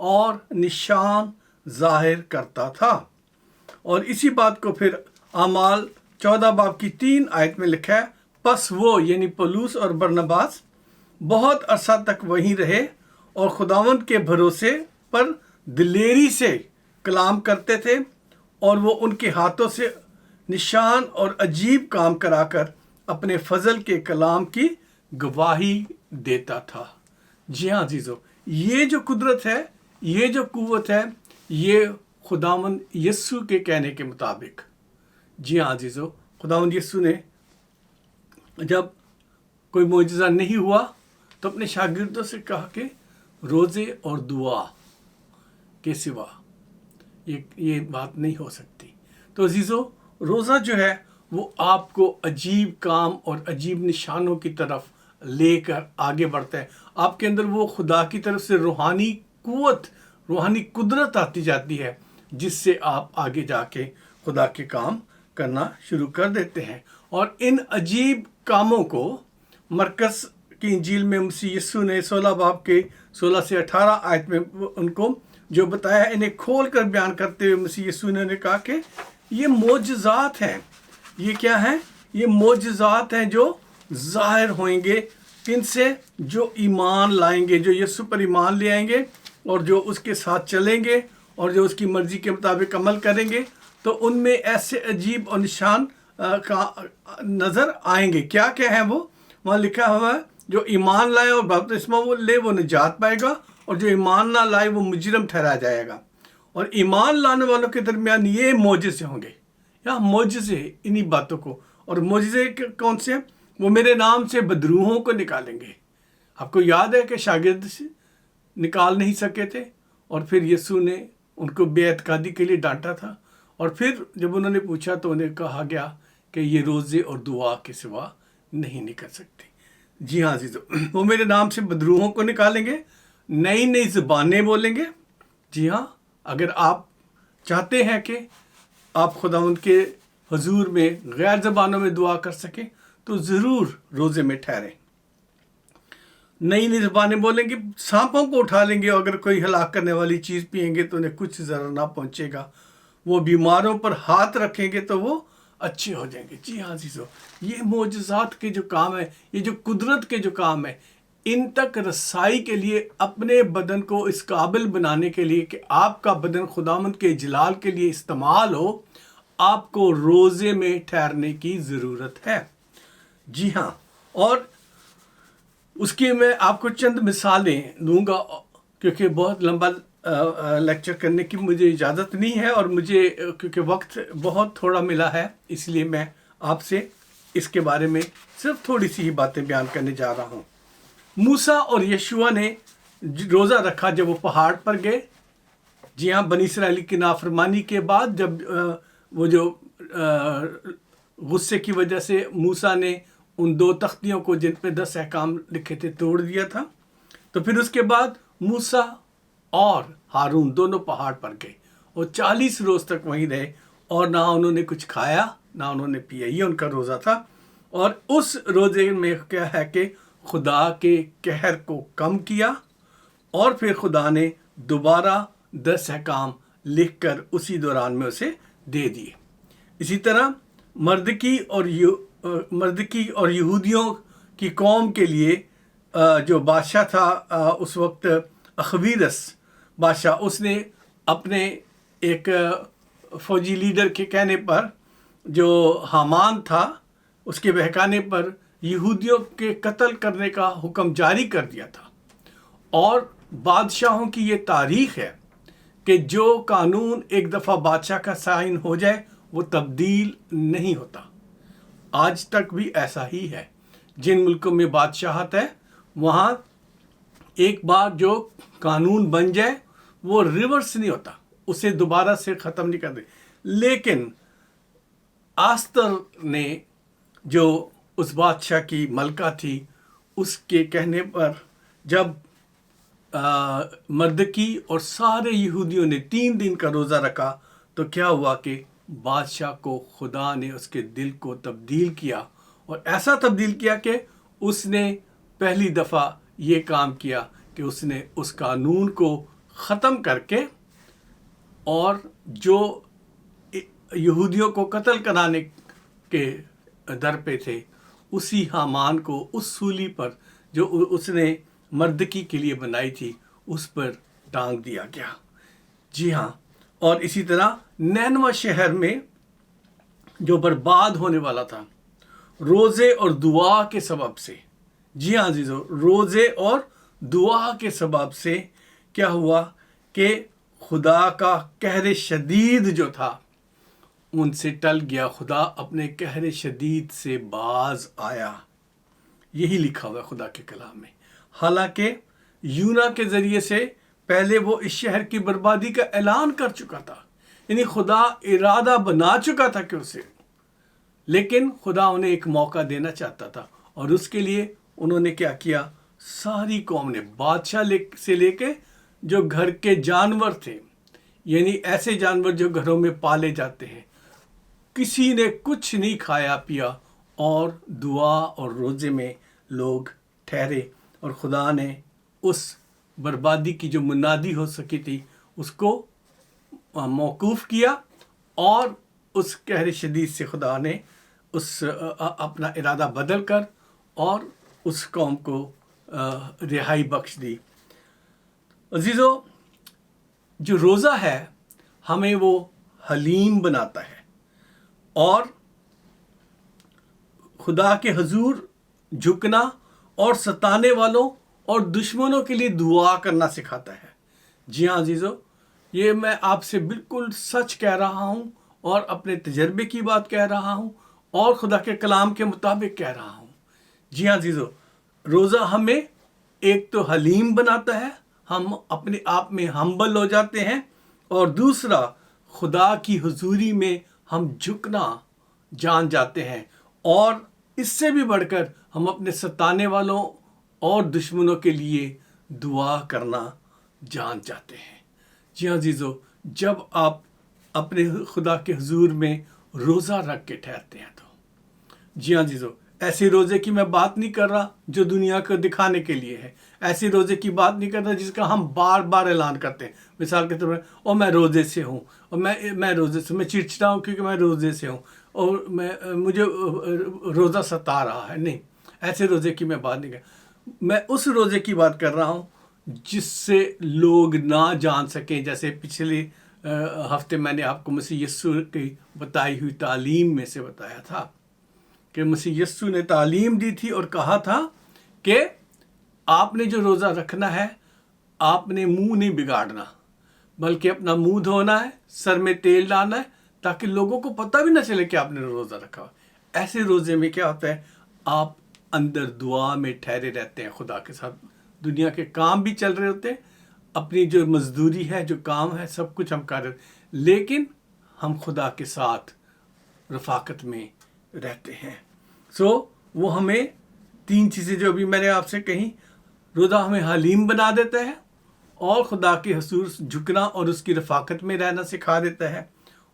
اور نشان ظاہر کرتا تھا۔ اور اسی بات کو پھر اعمال 14 باب کی 3 آیت میں لکھا ہے، پس وہ یعنی پولس اور برنباس بہت عرصہ تک وہیں رہے اور خداوند کے بھروسے پر دلیری سے کلام کرتے تھے، اور وہ ان کے ہاتھوں سے نشان اور عجیب کام کرا کر اپنے فضل کے کلام کی گواہی دیتا تھا۔ جی ہاں عزیزو، یہ جو قدرت ہے، یہ جو قوت ہے، یہ خداوند یسوع کے کہنے کے مطابق، جی ہاں عزیزو، خداوند یسوع نے جب کوئی معجزہ نہیں ہوا تو اپنے شاگردوں سے کہا کہ روزے اور دعا کے سوا یہ بات نہیں ہو سکتی۔ تو عزیزو، روزہ جو ہے وہ آپ کو عجیب کام اور عجیب نشانوں کی طرف لے کر آگے بڑھتا ہے۔ آپ کے اندر وہ خدا کی طرف سے روحانی قوت، روحانی قدرت آتی جاتی ہے، جس سے آپ آگے جا کے خدا کے کام کرنا شروع کر دیتے ہیں۔ اور ان عجیب کاموں کو مرکز کی انجیل میں مسیح یسوع نے 16 باب کے 16 سے 18 آیت میں ان کو جو بتایا، انہیں کھول کر بیان کرتے ہوئے مسیح یسوع نے کہا کہ یہ معجزات ہیں۔ یہ کیا ہیں؟ یہ معجزات ہیں جو ظاہر ہوئیں گے کن سے؟ جو ایمان لائیں گے، جو یسوع پر ایمان لے آئیں گے اور جو اس کے ساتھ چلیں گے اور جو اس کی مرضی کے مطابق عمل کریں گے، تو ان میں ایسے عجیب اور نشان نظر آئیں گے۔ کیا کیا ہیں وہ؟ وہاں لکھا ہوا ہے، جو ایمان لائے اور بپتسمہ وہ لے وہ نجات پائے گا، اور جو ایمان نہ لائے وہ مجرم ٹھہرایا جائے گا۔ اور ایمان لانے والوں کے درمیان یہ معجزے ہوں گے، یا معجزے انہی باتوں کو۔ اور معجزے کون سے ہیں؟ وہ میرے نام سے بدروحوں کو نکالیں گے۔ آپ کو یاد ہے کہ شاگرد نکال نہیں سکے تھے، اور پھر یسوع نے ان کو بے اعتقادی کے لیے ڈانٹا تھا، اور پھر جب انہوں نے پوچھا تو انہیں کہا گیا کہ یہ روزے اور دعا کے سوا نہیں نکل سکتے۔ جی ہاں عزیزو، وہ میرے نام سے بدروحوں کو نکالیں گے، نئی نئی زبانیں بولیں گے۔ جی ہاں، اگر آپ چاہتے ہیں کہ آپ خداوند کے حضور میں غیر زبانوں میں دعا کر سکیں تو ضرور روزے میں ٹھہریں۔ نئی نئی زبانیں بولیں گے، سانپوں کو اٹھا لیں گے، اگر کوئی ہلاک کرنے والی چیز پئیں گے تو انہیں کچھ ضرر نہ پہنچے گا، وہ بیماروں پر ہاتھ رکھیں گے تو وہ اچھے ہو جائیں گے۔ جی ہاں عزیزو، یہ معجزات کے جو کام ہے، یہ جو قدرت کے جو کام ہے، ان تک رسائی کے لیے اپنے بدن کو اس قابل بنانے کے لیے کہ آپ کا بدن خداوند کے جلال کے لیے استعمال ہو، آپ کو روزے میں ٹھہرنے کی ضرورت ہے۔ جی ہاں، اور اس کی میں آپ کو چند مثالیں دوں گا، کیونکہ بہت لمبا لیکچر کرنے کی مجھے اجازت نہیں ہے، اور مجھے کیونکہ وقت بہت تھوڑا ملا ہے، اس لیے میں آپ سے اس کے بارے میں صرف تھوڑی سی ہی باتیں بیان کرنے جا رہا ہوں۔ موسیٰ اور یشوع نے روزہ رکھا جب وہ پہاڑ پر گئے۔ جی ہاں، بنی اسرائیل کی نافرمانی کے بعد جب وہ جو غصے کی وجہ سے موسیٰ نے ان 2 تختیوں کو جن پہ 10 احکام لکھے تھے توڑ دیا تھا، تو پھر اس کے بعد موسیٰ اور ہارون دونوں پہاڑ پر گئے اور 40 روز تک وہیں رہے، اور نہ انہوں نے کچھ کھایا نہ انہوں نے پیا، یہ ان کا روزہ تھا۔ اور اس روزے میں کیا ہے کہ خدا کے قہر کو کم کیا، اور پھر خدا نے دوبارہ 10 احکام لکھ کر اسی دوران میں اسے دے دیے۔ اسی طرح مردکی اور یہودیوں کی قوم کے لیے جو بادشاہ تھا اس وقت اخویرس بادشاہ، اس نے اپنے ایک فوجی لیڈر کے کہنے پر، جو حامان تھا، اس کے بہکانے پر یہودیوں کے قتل کرنے کا حکم جاری کر دیا تھا۔ اور بادشاہوں کی یہ تاریخ ہے کہ جو قانون ایک دفعہ بادشاہ کا سائن ہو جائے وہ تبدیل نہیں ہوتا۔ آج تک بھی ایسا ہی ہے، جن ملکوں میں بادشاہت ہے وہاں ایک بار جو قانون بن جائے وہ ریورس نہیں ہوتا، اسے دوبارہ سے ختم نہیں کر دے۔ لیکن آستر نے جو اس بادشاہ کی ملکہ تھی، اس کے کہنے پر جب مردکی اور سارے یہودیوں نے 3 دن کا روزہ رکھا تو کیا ہوا کہ بادشاہ کو خدا نے اس کے دل کو تبدیل کیا، اور ایسا تبدیل کیا کہ اس نے پہلی دفعہ یہ کام کیا کہ اس نے اس قانون کو ختم کر کے اور جو یہودیوں کو قتل کرانے کے در پہ تھے اسی حامان کو اس سولی پر جو اس نے مردکی کے لیے بنائی تھی اس پر ٹانگ دیا گیا. جی ہاں. اور اسی طرح نینوہ شہر میں جو برباد ہونے والا تھا روزے اور دعا کے سبب سے. جی ہاں عزیزو, روزے اور دعا کے سبب سے کیا ہوا کہ خدا کا قہر شدید جو تھا ان سے ٹل گیا. خدا اپنے قہر شدید سے باز آیا. یہی لکھا ہوا ہے خدا کے کلام میں. حالانکہ یونا کے ذریعے سے پہلے وہ اس شہر کی بربادی کا اعلان کر چکا تھا. یعنی خدا ارادہ بنا چکا تھا کہ اسے, لیکن خدا انہیں ایک موقع دینا چاہتا تھا. اور اس کے لیے انہوں نے کیا کیا, ساری قوم نے, بادشاہ سے لے کے جو گھر کے جانور تھے, یعنی ایسے جانور جو گھروں میں پالے جاتے ہیں, کسی نے کچھ نہیں کھایا پیا اور دعا اور روزے میں لوگ ٹھہرے. اور خدا نے اس بربادی کی جو منادی ہو سکی تھی اس کو موقوف کیا اور اس قہر شدید سے خدا نے اپنا ارادہ بدل کر اور اس قوم کو رہائی بخش دی. عزیزو, جو روزہ ہے ہمیں وہ حلیم بناتا ہے اور خدا کے حضور جھکنا اور ستانے والوں اور دشمنوں کے لیے دعا کرنا سکھاتا ہے. جی ہاں عزیزو, یہ میں آپ سے بالکل سچ کہہ رہا ہوں اور اپنے تجربے کی بات کہہ رہا ہوں اور خدا کے کلام کے مطابق کہہ رہا ہوں. جی ہاں عزیزو, روزہ ہمیں ایک تو حلیم بناتا ہے, ہم اپنے آپ میں ہمبل ہو جاتے ہیں, اور دوسرا خدا کی حضوری میں ہم جھکنا جان جاتے ہیں, اور اس سے بھی بڑھ کر ہم اپنے ستانے والوں اور دشمنوں کے لیے دعا کرنا جان جاتے ہیں. جی ہاں عزیزو, جب آپ اپنے خدا کے حضور میں روزہ رکھ کے ٹھہرتے ہیں تو, جی ہاں عزیزو, ایسے روزے کی میں بات نہیں کر رہا جو دنیا کو دکھانے کے لیے ہے, ایسے روزے کی بات نہیں کر رہا جس کا ہم بار بار اعلان کرتے ہیں. مثال کے طور پر, اور میں روزے سے ہوں, اور میں روزے سے, میں چڑچڑا ہوں کیونکہ میں روزے سے ہوں, اور مجھے روزہ ستا رہا ہے. نہیں, ایسے روزے کی میں بات نہیں کر رہا. میں اس روزے کی بات کر رہا ہوں جس سے لوگ نہ جان سکیں. جیسے پچھلے ہفتے میں نے آپ کو مسیح یسوع کی بتائی ہوئی تعلیم میں سے بتایا تھا کہ مسیح یسوع نے تعلیم دی تھی اور کہا تھا کہ آپ نے جو روزہ رکھنا ہے آپ نے منہ نہیں بگاڑنا, بلکہ اپنا منہ دھونا ہے, سر میں تیل ڈالنا ہے, تاکہ لوگوں کو پتہ بھی نہ چلے کہ آپ نے روزہ رکھا. ایسے روزے میں کیا ہوتا ہے, آپ اندر دعا میں ٹھہرے رہتے ہیں خدا کے ساتھ. دنیا کے کام بھی چل رہے ہوتے ہیں, اپنی جو مزدوری ہے, جو کام ہے, سب کچھ ہم کر رہے ہیں, لیکن ہم خدا کے ساتھ رفاقت میں رہتے ہیں. وہ ہمیں تین چیزیں جو ابھی میں نے آپ سے کہیں, روزہ ہمیں حلیم بنا دیتا ہے, اور خدا کے حضور جھکنا اور اس کی رفاقت میں رہنا سکھا دیتا ہے,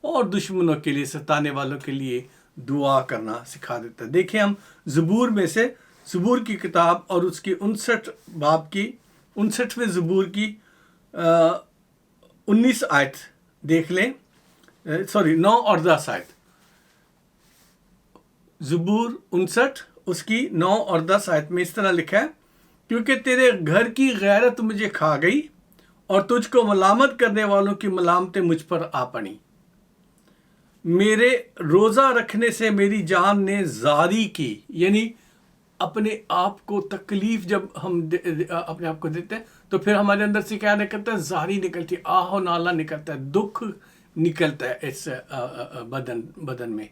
اور دشمنوں کے لیے, ستانے والوں کے لیے دعا کرنا سکھا دیتا ہے. دیکھیں ہم زبور میں سے, زبور کی کتاب اور اس کی 59 باب کی 59ویں زبور کی 19 آیت دیکھ لیں, 9 اور 10 آیت. زبور 59 اس کی 9 اور 10 آیت میں اس طرح لکھا ہے, کیونکہ تیرے گھر کی غیرت مجھے کھا گئی اور تجھ کو ملامت کرنے والوں کی ملامتیں مجھ پر آ پڑیں. میرے روزہ رکھنے سے میری جان نے زاری کی. یعنی اپنے آپ کو تکلیف جب ہم اپنے آپ کو دیتے ہیں تو پھر ہمارے اندر سے کیا نکلتا ہے, زاری نکلتی ہے, آہ و نالہ نکلتا ہے, دکھ نکلتا ہے اس بدن میں,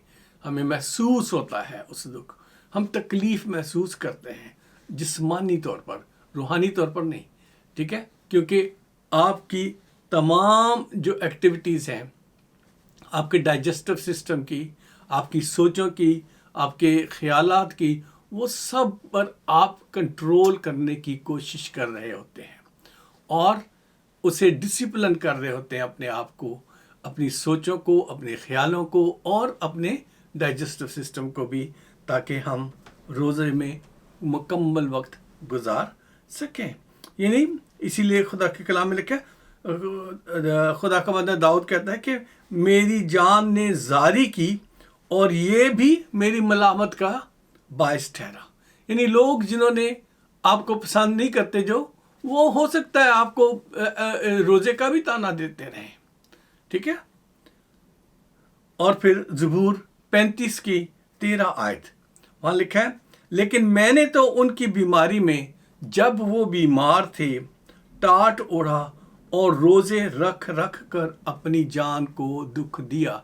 ہمیں محسوس ہوتا ہے اس دکھ, ہم تکلیف محسوس کرتے ہیں جسمانی طور پر, روحانی طور پر نہیں. ٹھیک ہے, کیونکہ آپ کی تمام جو ایکٹیویٹیز ہیں, آپ کے ڈائجسٹو سسٹم کی, آپ کی سوچوں کی, آپ کے خیالات کی, وہ سب پر آپ کنٹرول کرنے کی کوشش کر رہے ہوتے ہیں اور اسے ڈسپلن کر رہے ہوتے ہیں, اپنے آپ کو, اپنی سوچوں کو, اپنے خیالوں کو اور اپنے ڈائجسٹو سسٹم کو بھی, تاکہ ہم روزے میں مکمل وقت گزار سکیں. یعنی اسی لیے خدا کے کلام میں لکھا ہے, خدا کا بندہ داؤد کہتا ہے کہ میری جان نے زاری کی اور یہ بھی میری ملامت کا باعث ٹھہرا. یعنی لوگ جنہوں نے آپ کو پسند نہیں کرتے جو وہ ہو سکتا ہے آپ کو روزے کا بھی تانا دیتے رہیں. ٹھیک ہے. اور پھر زبور 35 کی 13 آیت وہاں لکھا ہے لیکن میں نے تو ان کی بیماری میں جب وہ بیمار تھے ٹاٹ اوڑھا اور روزے رکھ رکھ کر اپنی جان کو دکھ دیا.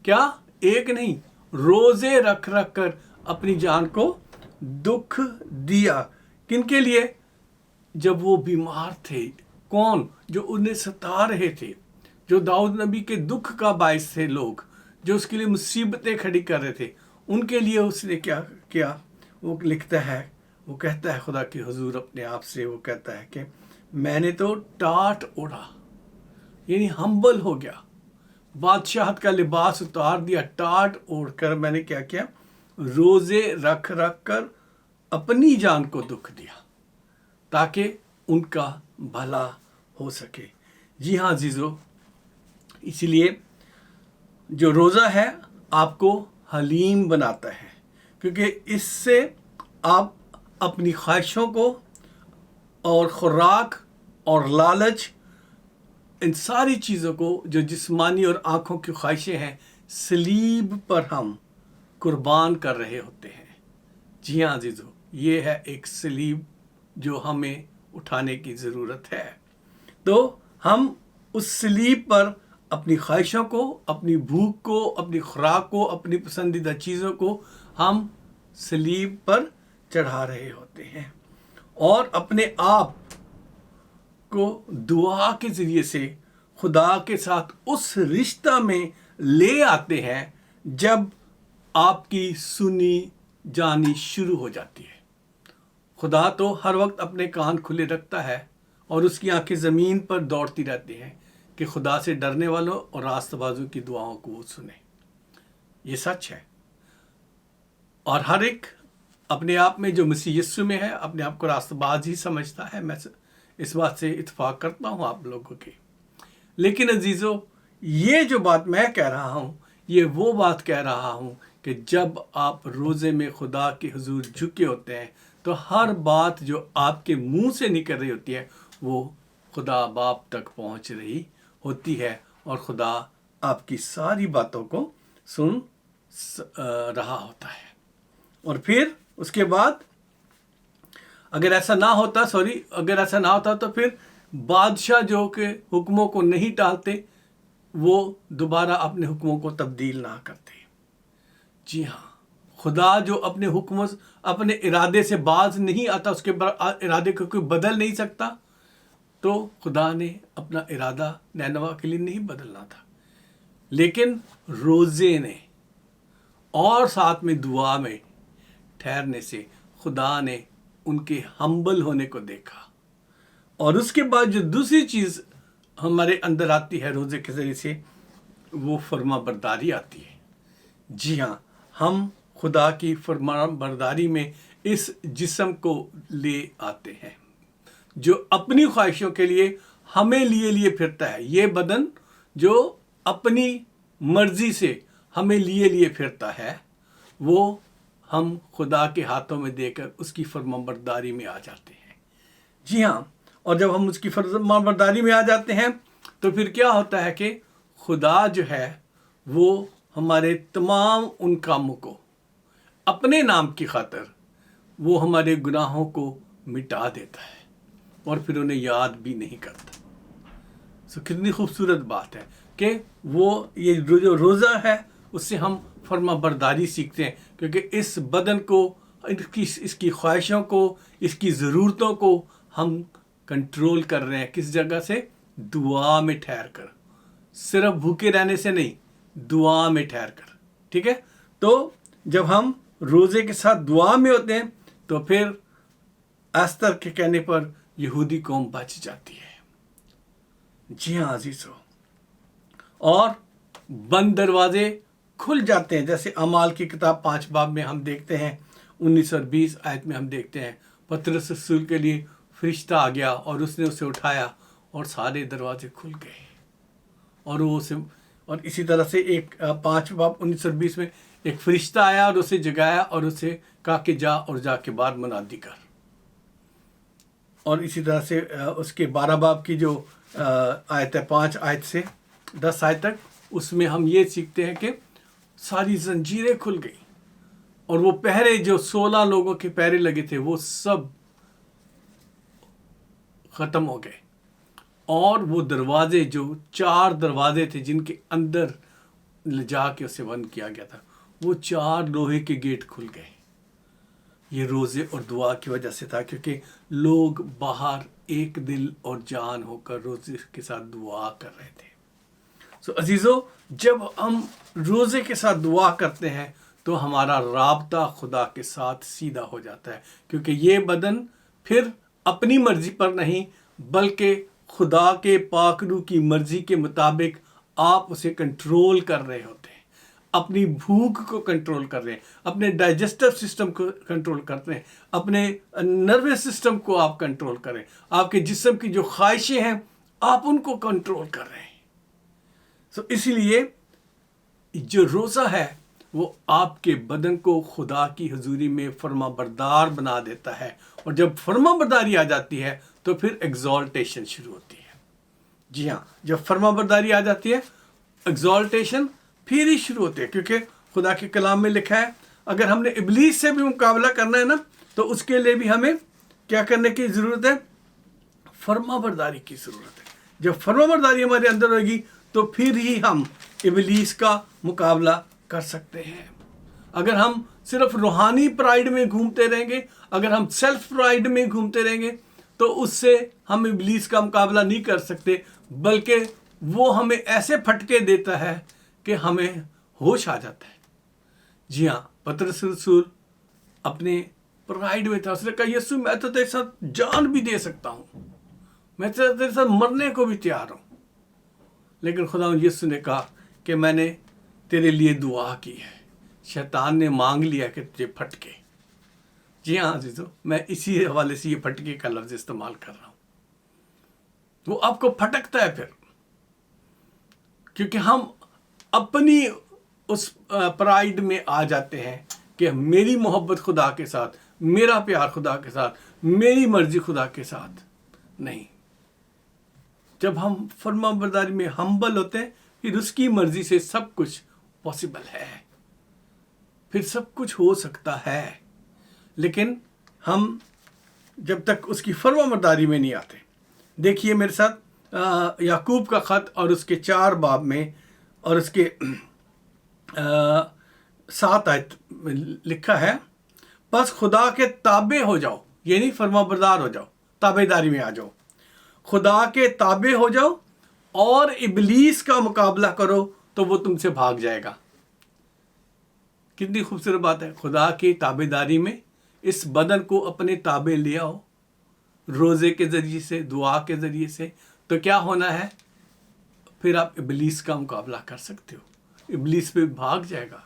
کیا؟ ایک نہیں، روزے رکھ رکھ کر اپنی جان کو دکھ دیا. کن کے لیے؟ جب وہ بیمار تھے. کون؟ جو انہیں ستا رہے تھے، جو داؤد نبی کے دکھ کا باعث تھے، لوگ جو اس کے لیے مصیبتیں کھڑی کر رہے تھے، ان کے لیے اس نے کیا کیا؟ وہ لکھتا ہے، وہ کہتا ہے خدا کے حضور اپنے آپ سے، وہ کہتا ہے کہ میں نے تو ٹاٹ اوڑھا، یعنی ہمبل ہو گیا، بادشاہت کا لباس اتار دیا، ٹاٹ اوڑھ کر میں نے کیا کیا؟ روزے رکھ رکھ کر اپنی جان کو دکھ دیا تاکہ ان کا بھلا ہو سکے. جی ہاں عزیزو، اسی لیے جو روزہ ہے آپ کو حلیم بناتا ہے، کیونکہ اس سے آپ اپنی خواہشوں کو اور خوراک اور لالچ، ان ساری چیزوں کو جو جسمانی اور آنکھوں کی خواہشیں ہیں، صلیب پر ہم قربان کر رہے ہوتے ہیں. جی ہاں عزیزو، یہ ہے ایک صلیب جو ہمیں اٹھانے کی ضرورت ہے. تو ہم اس صلیب پر اپنی خواہشوں کو، اپنی بھوک کو، اپنی خوراک کو، اپنی پسندیدہ چیزوں کو ہم صلیب پر چڑھا رہے ہوتے ہیں اور اپنے آپ کو دعا کے ذریعے سے خدا کے ساتھ اس رشتہ میں لے آتے ہیں جب آپ کی سنی جانی شروع ہو جاتی ہے. خدا تو ہر وقت اپنے کان کھلے رکھتا ہے اور اس کی آنکھیں زمین پر دوڑتی رہتی ہیں کہ خدا سے ڈرنے والوں اور راست بازوں کی دعاؤں کو وہ سنے. یہ سچ ہے. اور ہر ایک اپنے آپ میں جو مسیح یسوع میں ہے اپنے آپ کو راست باز ہی سمجھتا ہے. میں اس بات سے اتفاق کرتا ہوں آپ لوگوں کی. لیکن عزیزو، یہ جو بات میں کہہ رہا ہوں، یہ وہ بات کہہ رہا ہوں کہ جب آپ روزے میں خدا کے حضور جھکے ہوتے ہیں تو ہر بات جو آپ کے منہ سے نکل رہی ہوتی ہے وہ خدا باپ تک پہنچ رہی ہوتی ہے اور خدا آپ کی ساری باتوں کو سن رہا ہوتا ہے. اور پھر اس کے بعد اگر ایسا نہ ہوتا تو پھر بادشاہ جو کہ حکموں کو نہیں ٹالتے وہ دوبارہ اپنے حکموں کو تبدیل نہ کرتے. جی ہاں، خدا جو اپنے ارادے سے باز نہیں آتا، اس کے ارادے کو کوئی بدل نہیں سکتا. تو خدا نے اپنا ارادہ نینوا کے لیے نہیں بدلنا تھا، لیکن روزے نے اور ساتھ میں دعا میں ٹھہرنے سے خدا نے ان کے ہمبل ہونے کو دیکھا. اور اس کے بعد جو دوسری چیز ہمارے اندر آتی ہے روزے کے ذریعے سے، وہ فرما برداری آتی ہے. جی ہاں، ہم خدا کی فرما برداری میں اس جسم کو لے آتے ہیں جو اپنی خواہشوں کے لیے ہمیں لیے پھرتا ہے. یہ بدن جو اپنی مرضی سے ہمیں لیے پھرتا ہے، وہ ہم خدا کے ہاتھوں میں دے کر اس کی فرما برداری میں آ جاتے ہیں. جی ہاں، اور جب ہم اس کی فرما برداری میں آ جاتے ہیں تو پھر کیا ہوتا ہے کہ خدا جو ہے وہ ہمارے تمام ان کاموں کو اپنے نام کی خاطر وہ ہمارے گناہوں کو مٹا دیتا ہے اور پھر انہیں یاد بھی نہیں کرتا. کتنی خوبصورت بات ہے کہ وہ یہ جو روزہ ہے اس سے ہم فرما برداری سیکھتے ہیں، کیونکہ اس بدن کو، اس کی خواہشوں کو، اس کی ضرورتوں کو ہم کنٹرول کر رہے ہیں. کس جگہ سے؟ دعا میں ٹھہر کر. صرف بھوکے رہنے سے نہیں، دعا میں ٹھہر کر. ٹھیک ہے. تو جب ہم روزے کے ساتھ دعا میں ہوتے ہیں تو پھر استر کے کہنے پر یہودی قوم بچ جاتی ہے. جی ہاں عزیزو، اور بند دروازے کھل جاتے ہیں. جیسے اعمال کی کتاب 5 باب میں ہم دیکھتے ہیں 19 اور 20 آیت میں ہم دیکھتے ہیں پطرس رسول کے لیے فرشتہ آ گیا اور اس نے اسے اٹھایا اور سارے دروازے کھل گئے، اور وہ اسے، اور اسی طرح سے ایک 5 باب 19 اور 20 میں ایک فرشتہ آیا اور اسے جگایا اور اسے کہا کہ جا اور جا کے بعد منادی کر. اور اسی طرح سے اس کے 12 باب کی جو آیت ہے 5 آیت سے 10 آیت تک، اس میں ہم یہ سیکھتے ہیں کہ ساری زنجیریں کھل گئی، اور وہ پہرے جو 16 لوگوں کے پہرے لگے تھے وہ سب ختم ہو گئے، اور وہ دروازے جو 4 دروازے تھے جن کے اندر لے جا کے اسے بند کیا گیا تھا، وہ 4 لوہے کے گیٹ کھل گئے. یہ روزے اور دعا کی وجہ سے تھا، کیونکہ لوگ باہر ایک دل اور جان ہو کر روزے کے ساتھ دعا کر رہے تھے. سو عزیزو، جب ہم روزے کے ساتھ دعا کرتے ہیں تو ہمارا رابطہ خدا کے ساتھ سیدھا ہو جاتا ہے، کیونکہ یہ بدن پھر اپنی مرضی پر نہیں بلکہ خدا کے پاک روح کی مرضی کے مطابق آپ اسے کنٹرول کر رہے ہوتے ہیں، اپنی بھوک کو کنٹرول کر رہے ہیں، اپنے ڈائجسٹو سسٹم کو کنٹرول کرتے ہیں، اپنے نروس سسٹم کو آپ کنٹرول کریں، آپ کے جسم کی جو خواہشیں ہیں آپ ان کو کنٹرول کر رہے ہیں. سو اسی لیے جو روزہ ہے وہ آپ کے بدن کو خدا کی حضوری میں فرما بردار بنا دیتا ہے، اور جب فرما برداری آ جاتی ہے تو پھر ایگزالٹیشن شروع ہوتی ہے. جی ہاں، جب فرما برداری آ جاتی ہے ایگزالٹیشن پھر ہی شروع ہوتی ہے، کیونکہ خدا کے کلام میں لکھا ہے اگر ہم نے ابلیس سے بھی مقابلہ کرنا ہے نا تو اس کے لیے بھی ہمیں کیا کرنے کی ضرورت ہے؟ فرما برداری کی ضرورت ہے. جب فرما برداری ہمارے اندر ہوگی تو پھر ہی ہم ابلیس کا مقابلہ کر سکتے ہیں. اگر ہم صرف روحانی پرائیڈ میں گھومتے رہیں گے، اگر ہم سیلف پرائیڈ میں گھومتے رہیں گے تو اس سے ہم ابلیس کا مقابلہ نہیں کر سکتے، بلکہ وہ ہمیں ایسے پھٹکے دیتا ہے کہ ہمیں ہوش آ جاتا ہے. جی ہاں، پطرس رسول اپنے پرائیڈ میں تھا، اس نے کہا یسوع میں تو تیرے ساتھ جان بھی دے سکتا ہوں، میں تیرے ساتھ مرنے کو بھی تیار ہوں، لیکن خدا یسوع نے کہا کہ میں نے تیرے لیے دعا کی ہے، شیطان نے مانگ لیا کہ تجھے پھٹکے. جی ہاں عزیزو، میں اسی حوالے سے یہ پھٹکے کا لفظ استعمال کر رہا ہوں. وہ آپ کو پھٹکتا ہے پھر، کیونکہ ہم اپنی اس پرائیڈ میں آ جاتے ہیں کہ میری محبت خدا کے ساتھ، میرا پیار خدا کے ساتھ، میری مرضی خدا کے ساتھ نہیں. جب ہم فرما برداری میں ہمبل ہوتے ہیں پھر اس کی مرضی سے سب کچھ پاسبل ہے، پھر سب کچھ ہو سکتا ہے. لیکن ہم جب تک اس کی فرما برداری میں نہیں آتے، دیکھیے میرے ساتھ یعقوب کا خط اور اس کے 4 باب میں اور اس کے 7 آیت میں لکھا ہے، بس خدا کے تابع ہو جاؤ، یعنی فرما بردار ہو جاؤ، تابع داری میں آ جاؤ، خدا کے تابع ہو جاؤ اور ابلیس کا مقابلہ کرو تو وہ تم سے بھاگ جائے گا. کتنی خوبصورت بات ہے، خدا کی تابع داری میں اس بدن کو اپنے تابع لے آؤ، روزے کے ذریعے سے، دعا کے ذریعے سے، تو کیا ہونا ہے؟ پھر آپ ابلیس کا مقابلہ کر سکتے ہو، ابلیس پہ بھاگ جائے گا،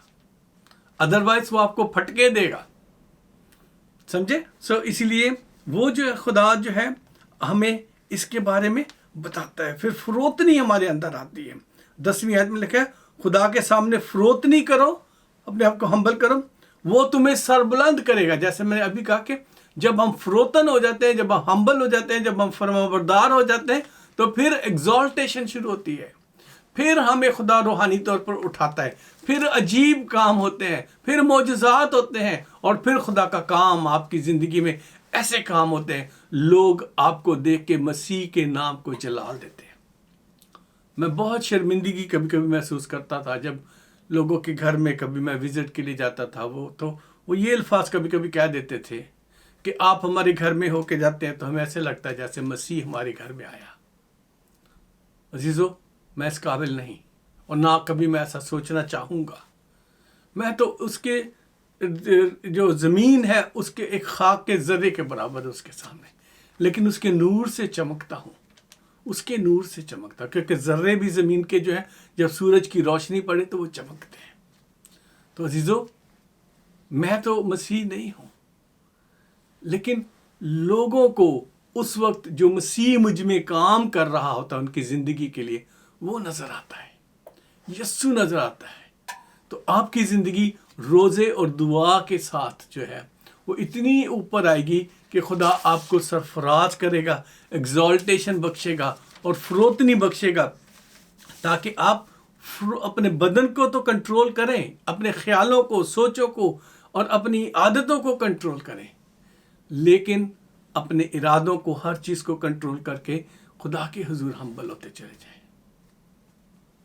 ادروائز وہ آپ کو پھٹکے دے گا. سمجھے؟ سو اسی لیے وہ جو ہے خدا جو ہے ہمیں اس کے بارے میں بتاتا ہے. پھر فروتنی ہمارے اندر آتی ہے. 10ویں آیت میں لکھا ہے خدا کے سامنے فروتنی کرو، اپنے آپ کو ہمبل کرو، وہ تمہیں سربلند کرے گا. جیسے میں نے ابھی کہا کہ جب ہم فروتن ہو جاتے ہیں، جب ہم ہمبل ہو جاتے ہیں، جب ہم فرما بردار ہو جاتے ہیں تو پھر ایگزالٹیشن شروع ہوتی ہے، پھر ہمیں خدا روحانی طور پر اٹھاتا ہے، پھر عجیب کام ہوتے ہیں، پھر معجزات ہوتے ہیں، اور پھر خدا کا کام آپ کی زندگی میں ایسے کام ہوتے ہیں لوگ آپ کو دیکھ کے مسیح کے نام کو جلال دیتے ہیں. میں بہت شرمندگی کبھی کبھی محسوس کرتا تھا جب لوگوں کے گھر میں کبھی میں وزٹ کے لیے جاتا تھا، وہ یہ الفاظ کبھی کبھی کہہ دیتے تھے کہ آپ ہمارے گھر میں ہو کے جاتے ہیں تو ہمیں ایسے لگتا ہے جیسے مسیح ہمارے گھر میں آیا. عزیزو، میں اس قابل نہیں، اور نہ کبھی میں ایسا سوچنا چاہوں گا. میں تو اس کے جو زمین ہے اس کے ایک خاک کے ذرے کے برابر اس کے سامنے، لیکن اس کے نور سے چمکتا ہوں، اس کے نور سے چمکتا، کیونکہ ذرے بھی زمین کے جو ہیں جب سورج کی روشنی پڑے تو وہ چمکتے ہیں. تو عزیزو، میں تو مسیح نہیں ہوں، لیکن لوگوں کو اس وقت جو مسیح مجھ میں کام کر رہا ہوتا ہے ان کی زندگی کے لیے، وہ نظر آتا ہے، یسوع نظر آتا ہے۔ تو آپ کی زندگی روزے اور دعا کے ساتھ جو ہے وہ اتنی اوپر آئے گی کہ خدا آپ کو سرفراز کرے گا، ایگزالٹیشن بخشے گا اور فروتنی بخشے گا، تاکہ آپ اپنے بدن کو تو کنٹرول کریں، اپنے خیالوں کو، سوچوں کو اور اپنی عادتوں کو کنٹرول کریں، لیکن اپنے ارادوں کو، ہر چیز کو کنٹرول کر کے خدا کے حضور ہمبل ہوتے چلے جائیں۔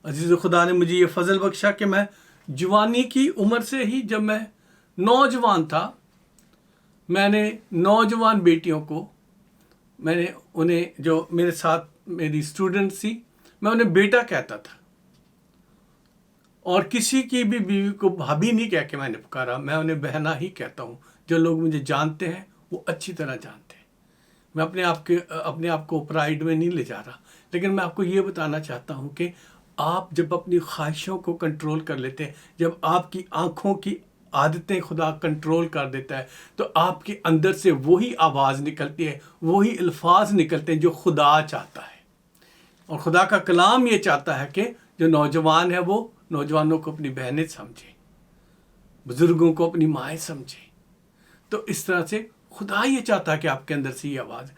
عزیز خدا نے مجھے یہ فضل بخشا کہ میں جوانی کی عمر سے ہی، جب میں نوجوان تھا، میں نے نوجوان بیٹیوں کو، میں نے انہیں، جو میرے ساتھ میری اسٹوڈنٹس تھی، میں انہیں بیٹا کہتا تھا، اور کسی کی بھی بیوی کو بھابھی نہیں کہہ کے میں نے پکارا، میں انہیں بہنا ہی کہتا ہوں۔ جو لوگ مجھے جانتے ہیں وہ اچھی طرح جانتے ہیں، میں اپنے آپ کو پرائیڈ میں نہیں لے جا رہا، لیکن میں آپ کو یہ بتانا چاہتا ہوں کہ آپ جب اپنی خواہشوں کو کنٹرول کر لیتے ہیں، جب آپ کی آنکھوں کی عادتیں خدا کنٹرول کر دیتا ہے، تو آپ کے اندر سے وہی آواز نکلتی ہے، وہی الفاظ نکلتے ہیں جو خدا چاہتا ہے۔ اور خدا کا کلام یہ چاہتا ہے کہ جو نوجوان ہے وہ نوجوانوں کو اپنی بہنیں سمجھے، بزرگوں کو اپنی مائیں سمجھے۔ تو اس طرح سے خدا یہ چاہتا ہے کہ آپ کے اندر سے یہ آواز،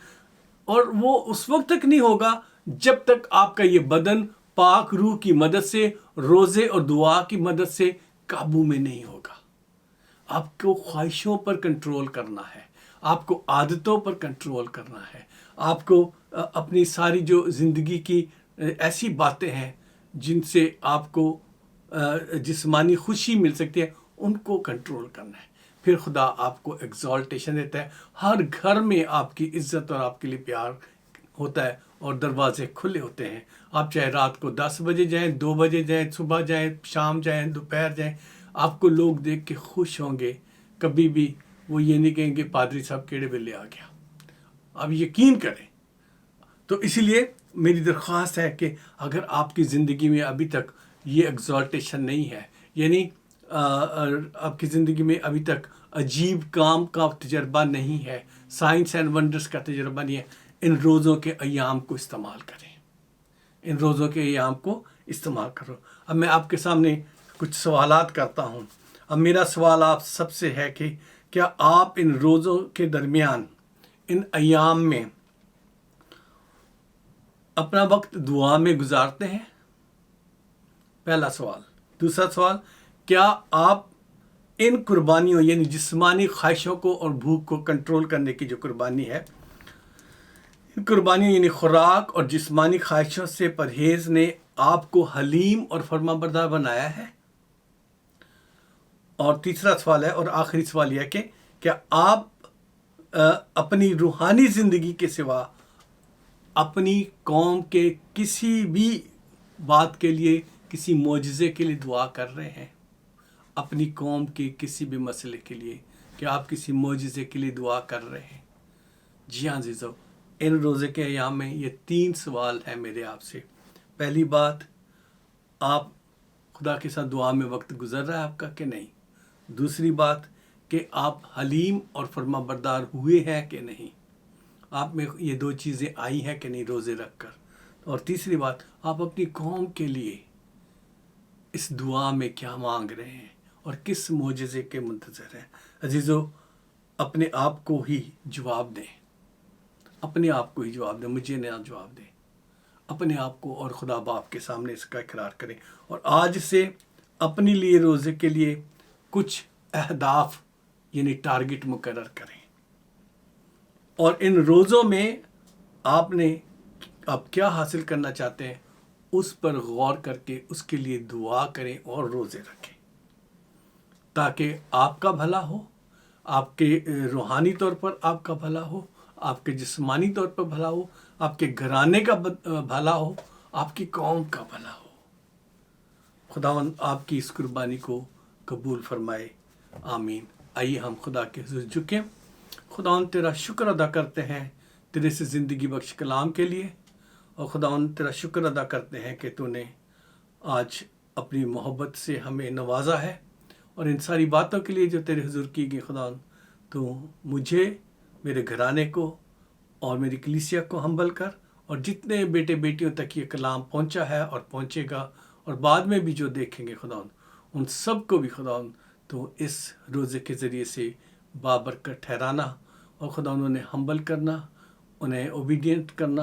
اور وہ اس وقت تک نہیں ہوگا جب تک آپ کا یہ بدن پاک روح کی مدد سے، روزے اور دعا کی مدد سے قابو میں نہیں ہوگا۔ آپ کو خواہشوں پر کنٹرول کرنا ہے، آپ کو عادتوں پر کنٹرول کرنا ہے، آپ کو اپنی ساری جو زندگی کی ایسی باتیں ہیں جن سے آپ کو جسمانی خوشی مل سکتی ہے، ان کو کنٹرول کرنا ہے۔ پھر خدا آپ کو ایگزالٹیشن دیتا ہے، ہر گھر میں آپ کی عزت اور آپ کے لیے پیار ہوتا ہے، اور دروازے کھلے ہوتے ہیں۔ آپ چاہے رات کو 10 بجے جائیں، 2 بجے جائیں، صبح جائیں، شام جائیں، دوپہر جائیں، آپ کو لوگ دیکھ کے خوش ہوں گے۔ کبھی بھی وہ یہ نہیں کہیں گے پادری صاحب کیڑے بلے آ گیا۔ آپ یقین کریں۔ تو اسی لیے میری درخواست ہے کہ اگر آپ کی زندگی میں ابھی تک یہ ایگزالٹیشن نہیں ہے، یعنی آپ کی زندگی میں ابھی تک عجیب کام کا تجربہ نہیں ہے، سائنس اینڈ ونڈرز کا تجربہ نہیں ہے، ان روزوں کے ایام کو استعمال کریں، ان روزوں کے ایام کو استعمال کرو۔ اب میں آپ کے سامنے کچھ سوالات کرتا ہوں۔ اب میرا سوال آپ سب سے ہے کہ کیا آپ ان روزوں کے درمیان، ان ایام میں اپنا وقت دعا میں گزارتے ہیں؟ پہلا سوال۔ دوسرا سوال، کیا آپ ان قربانیوں، یعنی جسمانی خواہشوں کو اور بھوک کو کنٹرول کرنے کی جو قربانی ہے، ان قربانیوں یعنی خوراک اور جسمانی خواہشوں سے پرہیز نے آپ کو حلیم اور فرما بردار بنایا ہے؟ اور تیسرا سوال ہے، اور آخری سوال یہ ہے کہ کیا آپ اپنی روحانی زندگی کے سوا اپنی قوم کے کسی بھی بات کے لیے، کسی معجزے کے لیے دعا کر رہے ہیں؟ اپنی قوم کے کسی بھی مسئلے کے لیے کیا آپ کسی معجزے کے لیے دعا کر رہے ہیں؟ جی ہاں عزیزو، ان روزے کے ایام میں یہ 3 سوال ہیں میرے آپ سے۔ پہلی بات، آپ خدا کے ساتھ دعا میں وقت گزر رہا ہے آپ کا کہ نہیں؟ دوسری بات کہ آپ حلیم اور فرما بردار ہوئے ہیں کہ نہیں؟ آپ میں یہ 2 چیزیں آئی ہیں کہ نہیں روزے رکھ کر؟ اور تیسری بات، آپ اپنی قوم کے لیے اس دعا میں کیا مانگ رہے ہیں اور کس معجزے کے منتظر ہیں؟ عزیزو، اپنے آپ کو ہی جواب دیں، اپنے آپ کو ہی جواب دیں، مجھے نہ جواب دیں۔ اپنے آپ کو اور خدا باپ کے سامنے اس کا اقرار کریں، اور آج سے اپنے لیے روزے کے لیے کچھ اہداف یعنی ٹارگٹ مقرر کریں، اور ان روزوں میں آپ کیا حاصل کرنا چاہتے ہیں اس پر غور کر کے اس کے لیے دعا کریں اور روزے رکھیں، تاکہ آپ کا بھلا ہو، آپ کے روحانی طور پر آپ کا بھلا ہو، آپ کے جسمانی طور پر بھلا ہو، آپ کے گھرانے کا بھلا ہو، آپ کی قوم کا بھلا ہو۔ خداوند آپ کی اس قربانی کو قبول فرمائے، آمین۔ آئیے ہم خدا کے حضور جھکیں۔ خداوند تیرا شکر ادا کرتے ہیں تیرے سے زندگی بخش کلام کے لیے، اور خداوند تیرا شکر ادا کرتے ہیں کہ تو نے آج اپنی محبت سے ہمیں نوازا ہے، اور ان ساری باتوں کے لیے جو تیرے حضور کی گئی خداوند، تو مجھے، میرے گھرانے کو اور میری کلیسیا کو ہمبل کر، اور جتنے بیٹے بیٹیوں تک یہ کلام پہنچا ہے اور پہنچے گا اور بعد میں بھی جو دیکھیں گے خداوند، ان سب کو بھی خداوند تو اس روزے کے ذریعے سے بابرکت ٹھہرانا، اور خداوند انہیں ہمبل کرنا، انہیں اوبیڈینٹ کرنا،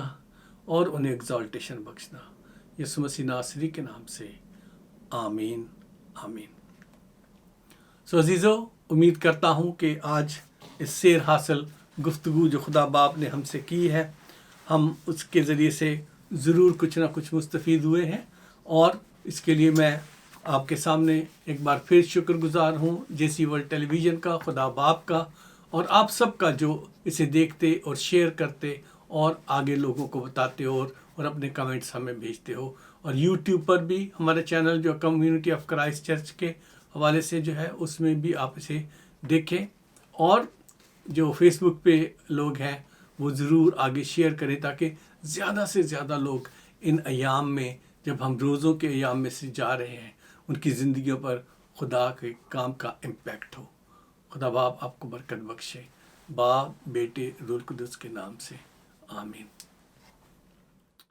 اور انہیں ایگزالٹیشن بخشنا، یسوع مسیح ناصری کے نام سے، آمین آمین۔ سو عزیزو، امید کرتا ہوں کہ آج اس سیر حاصل گفتگو جو خدا باپ نے ہم سے کی ہے، ہم اس کے ذریعے سے ضرور کچھ نہ کچھ مستفید ہوئے ہیں، اور اس کے لیے میں آپ کے سامنے ایک بار پھر شکر گزار ہوں جیسی ورلڈ ٹیلی ویژن کا، خدا باپ کا، اور آپ سب کا جو اسے دیکھتے اور شیئر کرتے اور آگے لوگوں کو بتاتے ہو اور اپنے کمنٹس ہمیں بھیجتے ہو، اور یوٹیوب پر بھی ہمارا چینل جو کمیونٹی آف کرائسٹ چرچ کے حوالے سے جو ہے اس میں بھی آپ اسے دیکھیں، اور جو فیس بک پہ لوگ ہیں وہ ضرور آگے شیئر کریں تاکہ زیادہ سے زیادہ لوگ ان ایام میں، جب ہم روزوں کے ایام میں سے جا رہے ہیں، ان کی زندگیوں پر خدا کے کام کا امپیکٹ ہو۔ خدا باپ آپ کو برکت بخشے، باپ، بیٹے، روح القدس کے نام سے، آمین۔